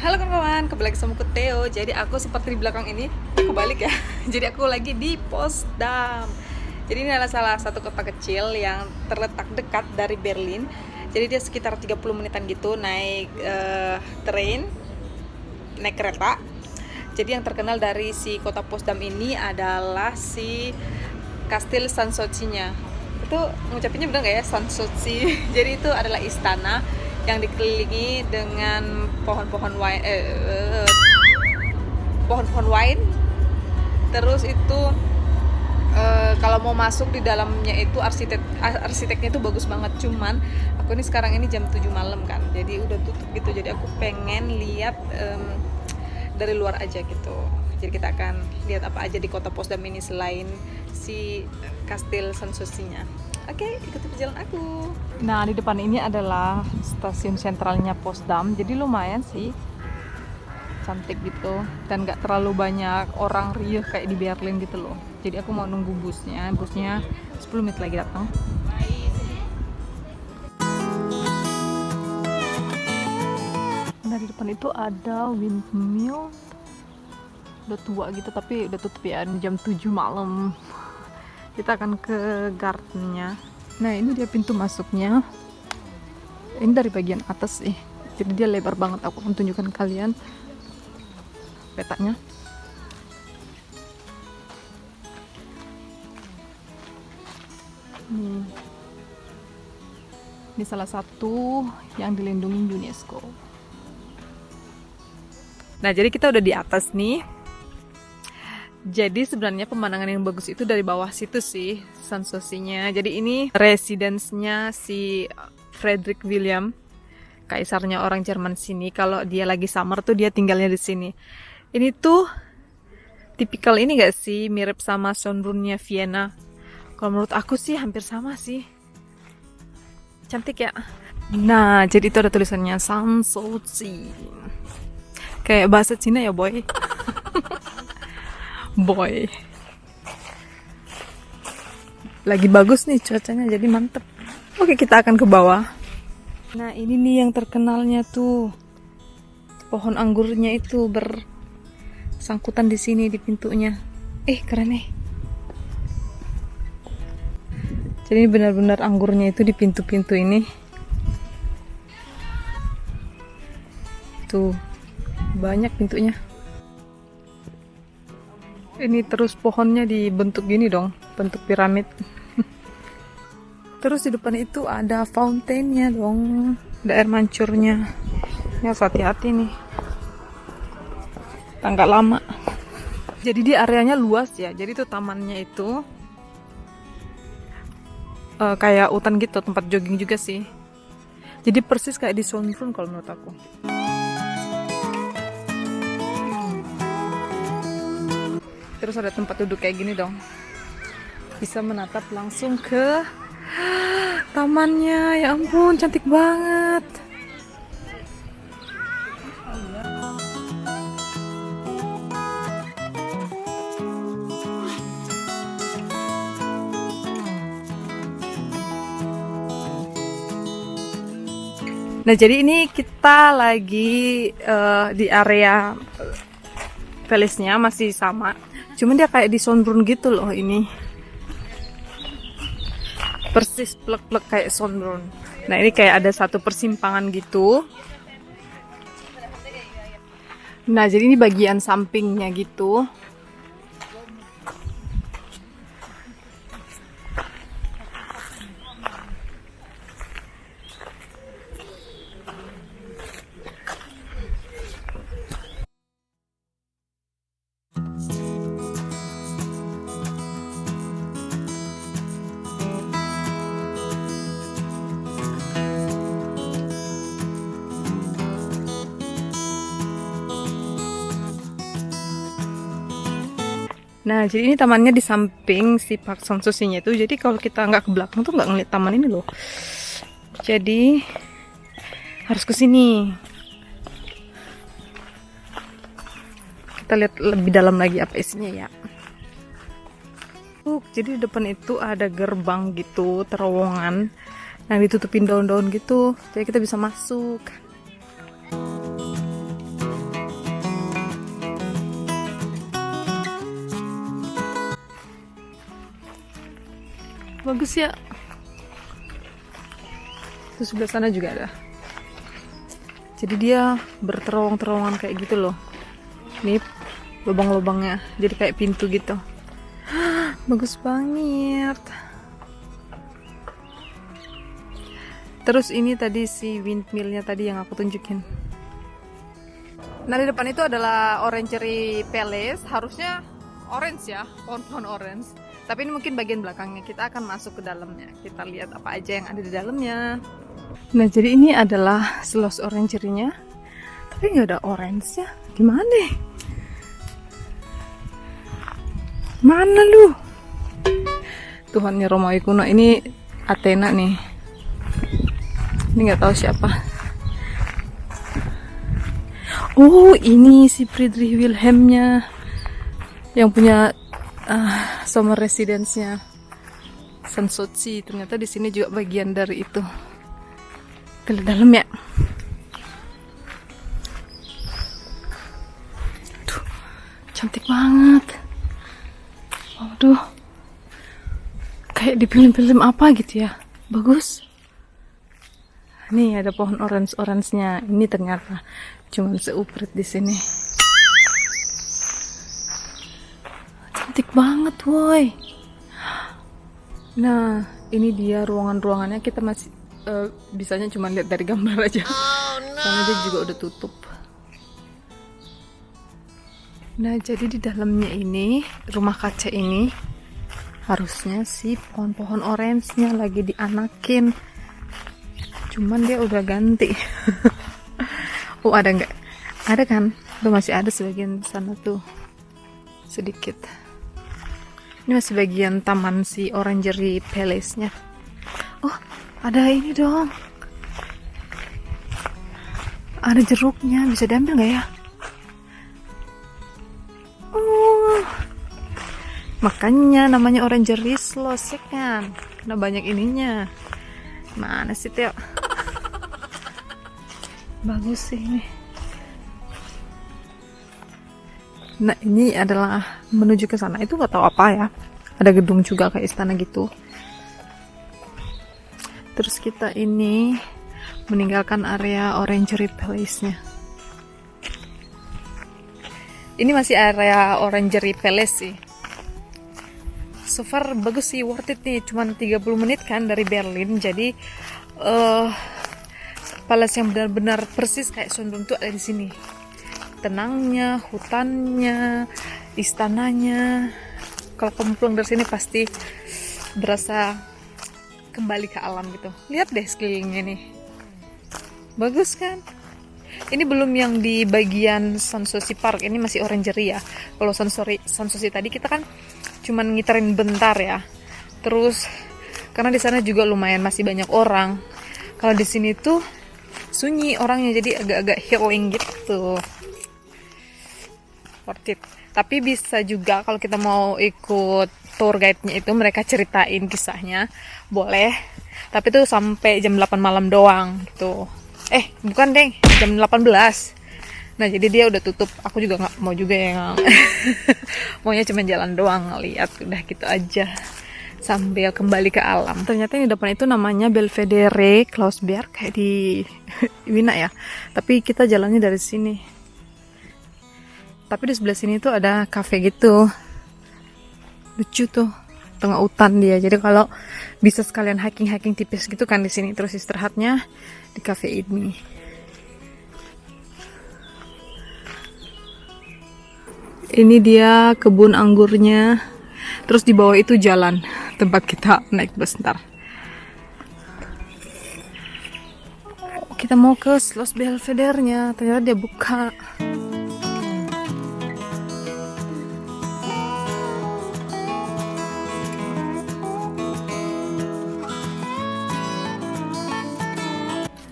Halo kawan-kawan, kembali lagi sama aku Theo. Jadi aku seperti di belakang ini, aku balik ya. Jadi aku lagi di Potsdam. Jadi ini adalah salah satu kota kecil yang terletak dekat dari Berlin. Jadi dia sekitar 30 menitan gitu naik naik kereta. Jadi yang terkenal dari si kota Potsdam ini adalah si Kastil Sanssouci-nya. Itu ngucapinnya benar nggak ya, Sanssouci? Jadi itu adalah istana yang dikelilingi dengan pohon-pohon wine. Terus itu kalau mau masuk di dalamnya itu arsiteknya itu bagus banget. Cuman aku ini sekarang ini jam 7 malam kan, jadi udah tutup gitu. Jadi aku pengen lihat dari luar aja gitu. Jadi kita akan lihat apa aja di kota Potsdam ini selain si Kastil Sanssouci-nya. Oke, ikuti perjalanan aku. Nah, di depan ini adalah stasiun sentralnya Potsdam. Jadi lumayan sih, cantik gitu. Dan gak terlalu banyak orang riuh kayak di Berlin gitu loh. Jadi aku mau nunggu busnya. Busnya 10 menit lagi datang. Nah, di depan itu ada windmill. Udah tua gitu, tapi udah tutup ya, jam 7 malam. Kita akan ke gardennya. Nah, ini dia pintu masuknya. Ini dari bagian atas sih, jadi dia lebar banget. Aku akan tunjukkan kalian petanya. Ini salah satu yang dilindungi UNESCO. Nah, jadi kita udah di atas nih. Jadi sebenarnya pemandangan yang bagus itu dari bawah situ sih, Sanssouci-nya. Jadi ini residence-nya si Frederick William, kaisarnya orang Jerman sini. Kalau dia lagi summer tuh dia tinggalnya di sini. Ini tuh tipikal ini gak sih, mirip sama Schönbrunn-nya Vienna. Kalau menurut aku sih hampir sama sih. Cantik ya. Nah, jadi itu ada tulisannya Sanssouci. Kayak bahasa Cina ya, boy. Boy. Lagi bagus nih cuacanya, jadi mantep. Oke, kita akan ke bawah. Nah, ini nih yang terkenalnya tuh. Pohon anggurnya itu bersangkutan di sini di pintunya. Keren nih. Jadi benar-benar anggurnya itu di pintu-pintu ini. Tuh, banyak pintunya. Ini terus pohonnya dibentuk gini dong, bentuk piramid. Terus di depan itu ada fountainnya dong, ada air mancurnya. Ya, hati-hati nih, tangga lama. Jadi di areanya luas ya, jadi tuh tamannya itu kayak hutan gitu, tempat jogging juga sih. Jadi persis kayak di Schönbrunn kalau menurut aku. Terus ada tempat duduk kayak gini dong, bisa menatap langsung ke tamannya. Ya ampun, cantik banget. Nah, jadi ini kita lagi di area Palace-nya masih sama, cuman dia kayak di Schönbrunn gitu loh. Ini persis plek-plek kayak Schönbrunn. Nah, ini kayak ada satu persimpangan gitu. Nah, jadi ini bagian sampingnya gitu. Nah, jadi ini tamannya di samping si Park Sanssouci-nya itu. Jadi kalau kita nggak ke belakang tuh nggak ngeliat taman ini loh. Jadi harus ke sini. Kita lihat lebih dalam lagi apa isinya ya. Jadi di depan itu ada gerbang gitu, terowongan. Nah, ditutupin daun-daun gitu. Jadi kita bisa masuk. bagus ya. Terus sebelah sana juga ada. Jadi dia berterowong-terowongan kayak gitu loh. Nih lubang-lubangnya, jadi kayak pintu gitu. Bagus banget. Terus ini tadi si windmillnya tadi yang aku tunjukin. Nah di depan itu adalah Orangery Palace. Harusnya orange ya, pohon-pohon orange. Tapi ini mungkin bagian belakangnya. Kita akan masuk ke dalamnya. Kita lihat apa aja yang ada di dalamnya. Nah jadi ini adalah Sloss Orangery-nya. Tapi nggak ada orange ya. Gimana deh? Mana lu? Tuhannya Romawi kuno. Ini Athena nih. Ini nggak tahu siapa. Oh ini si Friedrich Wilhelm-nya yang punya summer residence-nya Sanssouci. Ternyata di sini juga bagian dari itu. Ke dalam ya. Tuh, cantik banget. Waduh, kayak di film-film apa gitu ya. Bagus. Nih ada pohon orange-nya. Ini ternyata cuma seuprit di sini. Cantik banget, woi. Nah, ini dia ruangan-ruangannya. Kita masih bisanya cuma lihat dari gambar aja. Karena dia juga udah tutup. Nah, jadi di dalamnya ini, rumah kaca ini, harusnya sih pohon-pohon orange-nya lagi dianakin. Cuman dia udah ganti. Oh, ada nggak? Ada kan? Tuh masih ada sebagian sana tuh. Sedikit. Ini masih bagian taman si Orangery Palace-nya. Oh, ada ini dong. Ada jeruknya, bisa diambil nggak ya? Oh, makanya namanya Orangery Sloss ya kan? Karena banyak ininya. Mana sih Teo? Bagus sih ini. Nah ini adalah menuju ke sana. Itu nggak tahu apa ya. Ada gedung juga kayak istana gitu. Terus kita ini meninggalkan area Orangery Palace-nya. Ini masih area Orangery Palace sih. So far bagus sih, worth it nih. Cuman 30 menit kan dari Berlin. Jadi palace yang benar-benar persis kayak Sondrum tuh ada di sini. Tenangnya, hutannya, istananya. Kalau kamu pulang dari sini pasti berasa kembali ke alam gitu. Lihat deh sekelilingnya nih. Bagus kan? Ini belum yang di bagian Sanssouci Park. Ini masih Orangery ya. Kalau Sanssouci tadi kita kan cuman ngiterin bentar ya. Terus karena di sana juga lumayan masih banyak orang. Kalau di sini tuh sunyi orangnya, jadi agak-agak healing gitu. Worth it. Tapi bisa juga kalau kita mau ikut tour guide-nya itu, mereka ceritain kisahnya, boleh. Tapi tuh sampai jam 8 malam doang gitu. Bukan deng, jam 18. Nah jadi dia udah tutup. Aku juga nggak mau juga yang maunya cuma jalan doang, lihat udah gitu aja sambil kembali ke alam. Ternyata yang di depan itu namanya Belvedere Klausberg kayak di Wina ya. Tapi kita jalannya dari sini. Tapi di sebelah sini tuh ada cafe gitu. Lucu tuh, tengah hutan dia. Jadi kalau bisa sekalian hiking tipis gitu kan di sini, terus istirahatnya di cafe ini. Ini dia kebun anggurnya. Terus di bawah itu jalan tempat kita naik bus ntar. Kita mau ke Sloss Belvedere-nya, ternyata dia buka.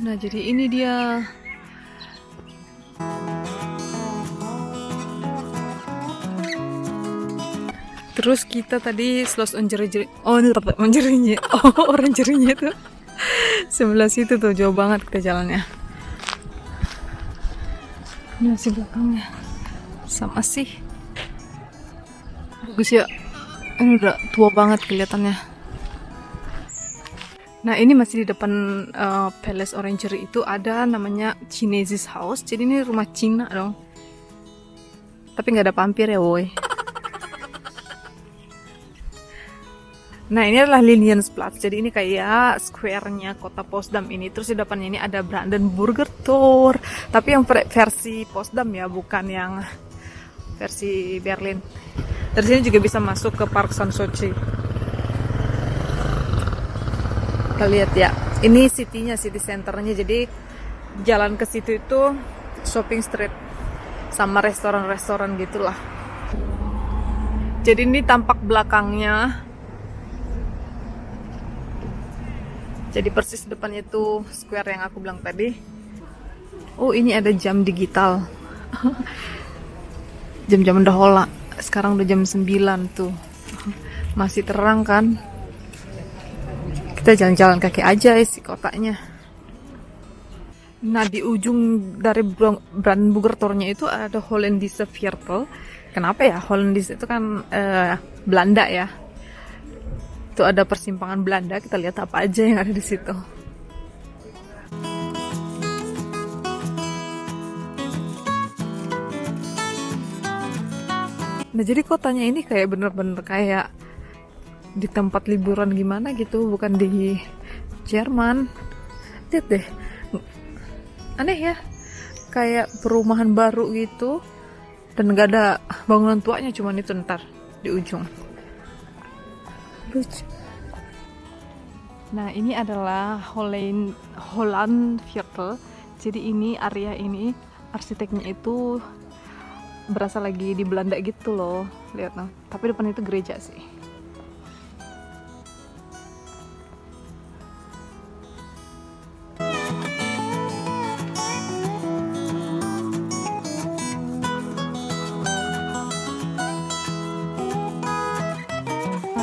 Nah, jadi ini dia. Terus kita tadi Sloss Orangery. Oh, ini tempat Orangery-nya. Oh, Orangery-nya tuh sebelah situ tuh, jauh banget kita jalannya. Ini masih belakangnya. Sama sih. Bagus ya. Ini udah tua banget kelihatannya. Nah ini masih di depan Palace Orangery itu ada namanya Chinese House. Jadi ini rumah Cina dong. Tapi nggak ada pampir ya woi. Nah ini adalah Liliensplatz. Jadi ini kayak square-nya kota Potsdam ini. Terus di depannya ini ada Brandenburger Tor. Tapi yang versi Potsdam ya, bukan yang versi Berlin. Dari sini juga bisa masuk ke Park Sanssouci. Kita lihat ya, ini city-nya, city centernya. Jadi jalan ke situ itu shopping street sama restoran-restoran gitulah. Jadi ini tampak belakangnya. Jadi persis depannya itu square yang aku bilang tadi. Oh ini ada jam digital. Jam-jam dahola. Sekarang udah jam 9 tuh. Masih terang kan? Kita jalan-jalan kaki aja isi kotanya. Nah di ujung dari Brandenburger Tornya itu ada Holländische Viertel. Kenapa ya? Hollandis itu kan Belanda ya. Itu ada persimpangan Belanda. Kita lihat apa aja yang ada di situ. Nah jadi kotanya ini kayak bener-bener kayak di tempat liburan gimana gitu, bukan di Jerman. Lihat deh, aneh ya, kayak perumahan baru gitu dan gak ada bangunan tuanya, cuman itu ntar di ujung. Lucu. Nah ini adalah Holland Viertel. Jadi ini area ini arsiteknya itu berasa lagi di Belanda gitu loh, lihat nah. Tapi depan itu gereja sih.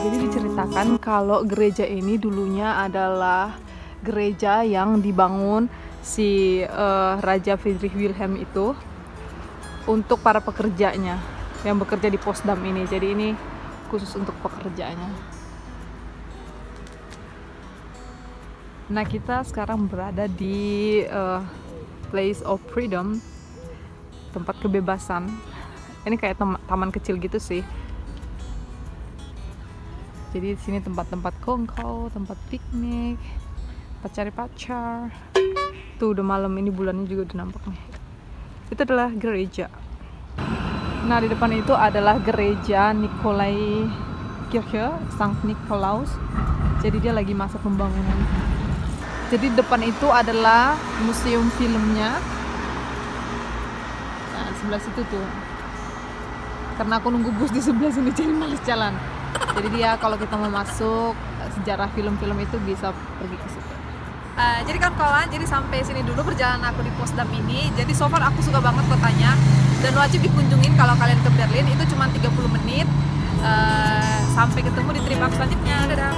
Jadi diceritakan kalau gereja ini dulunya adalah gereja yang dibangun si Raja Friedrich Wilhelm itu untuk para pekerjanya yang bekerja di Potsdam ini. Jadi ini khusus untuk pekerjanya. Nah kita sekarang berada di Place of Freedom, tempat kebebasan. Ini kayak taman kecil gitu sih. Jadi di sini tempat-tempat kongkow, tempat piknik, tempat cari pacar. Tuh udah malam ini, bulannya juga udah nampak nih. Itu adalah gereja. Nah di depan itu adalah gereja Nikolai Kirche, Sankt Nikolaus. Jadi dia lagi masa pembangunan. Jadi di depan itu adalah museum filmnya. Nah sebelah situ tuh. Karena aku nunggu bus di sebelah sini jadi males jalan. Jadi dia kalau kita mau masuk sejarah film-film itu bisa pergi ke situ. Jadi kawan-kawan, jadi sampai sini dulu perjalanan aku di Potsdam ini. Jadi so far aku suka banget kotanya dan wajib dikunjungin kalau kalian ke Berlin. Itu cuma 30 menit. Sampai ketemu di trip aku selanjutnya. Dadah.